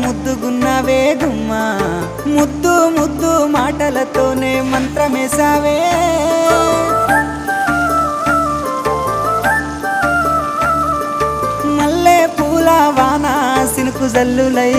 ముద్దుగున్నవే గుమ్మ ముద్దు ముద్దు మాటలతోనే మంత్రమేసావే మల్లె పూల వాన సినుకు జల్లులై